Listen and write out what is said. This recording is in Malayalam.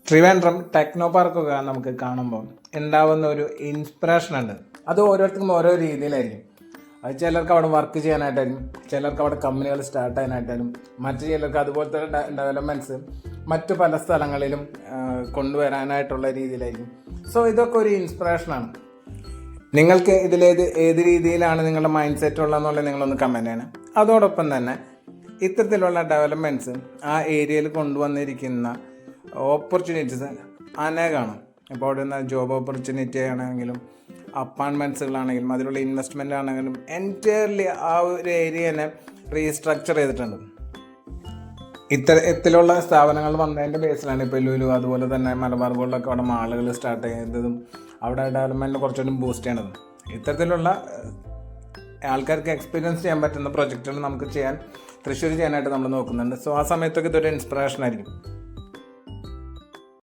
ട്രിവാൻഡ്രം ടെക്നോ പാർക്കൊക്കെ നമുക്ക് കാണുമ്പോൾ ഉണ്ടാവുന്ന ഒരു ഇൻസ്പിറേഷൻ ഉണ്ട്. അത് ഓരോരുത്തർക്കും ഓരോ രീതിയിലായിരിക്കും. അത് ചിലർക്ക് അവിടെ വർക്ക് ചെയ്യാനായിട്ടായിരിക്കും, ചിലർക്ക് അവിടെ കമ്പനികൾ സ്റ്റാർട്ട് ചെയ്യാനായിട്ടായിരിക്കും, മറ്റു ചിലർക്ക് അതുപോലത്തെ ഡെവലപ്മെൻറ്റ്സ് മറ്റു പല സ്ഥലങ്ങളിലും കൊണ്ടുവരാനായിട്ടുള്ള രീതിയിലായിരിക്കും. സോ ഇതൊക്കെ ഒരു ഇൻസ്പിറേഷനാണ്. നിങ്ങൾക്ക് ഏത് രീതിയിലാണ് നിങ്ങളുടെ മൈൻഡ് സെറ്റ് ഉള്ളതെന്നുള്ളത് നിങ്ങളൊന്ന് കമൻറ്റ് ചെയ്യണം. അതോടൊപ്പം തന്നെ ഇത്തരത്തിലുള്ള ഡെവലപ്മെൻറ്റ്സ് ആ ഏരിയയിൽ കൊണ്ടുവന്നിരിക്കുന്ന ഓപ്പർച്യൂണിറ്റീസ് അനേകമാണ്. ഇപ്പോൾ അവിടെ നിന്ന് ജോബ് ഓപ്പർച്യൂണിറ്റി ആണെങ്കിലും അപ്പാർട്ട്മെൻറ്റ്സുകളാണെങ്കിലും അതിലുള്ള ഇൻവെസ്റ്റ്മെൻ്റ് ആണെങ്കിലും എൻറ്റയർലി ആ ഒരു ഏരിയനെ റീസ്ട്രക്ചർ ചെയ്തിട്ടുണ്ട്. ഇത്തരത്തിലുള്ള സ്ഥാപനങ്ങൾ വന്നതിൻ്റെ ബേസിലാണ് ഇപ്പോൾ ലുലു അതുപോലെ തന്നെ മലബാർ ഗോൾഡൊക്കെ അവിടെ മാളുകൾ സ്റ്റാർട്ട് ചെയ്തതും അവിടെ ഡെവലപ്മെൻറ്റിന് കുറച്ചുകൂടി ബൂസ്റ്റ് ചെയ്യണതും. ഇത്തരത്തിലുള്ള ആൾക്കാർക്ക് എക്സ്പീരിയൻസ് ചെയ്യാൻ പറ്റുന്ന പ്രൊജക്റ്റുകൾ നമുക്ക് തൃശ്ശൂർ ചെയ്യാനായിട്ട് നമ്മൾ നോക്കുന്നുണ്ട്. സോ ആ സമയത്തൊക്കെ ഇതൊരു ഇൻസ്പിറേഷൻ ആയിരിക്കും.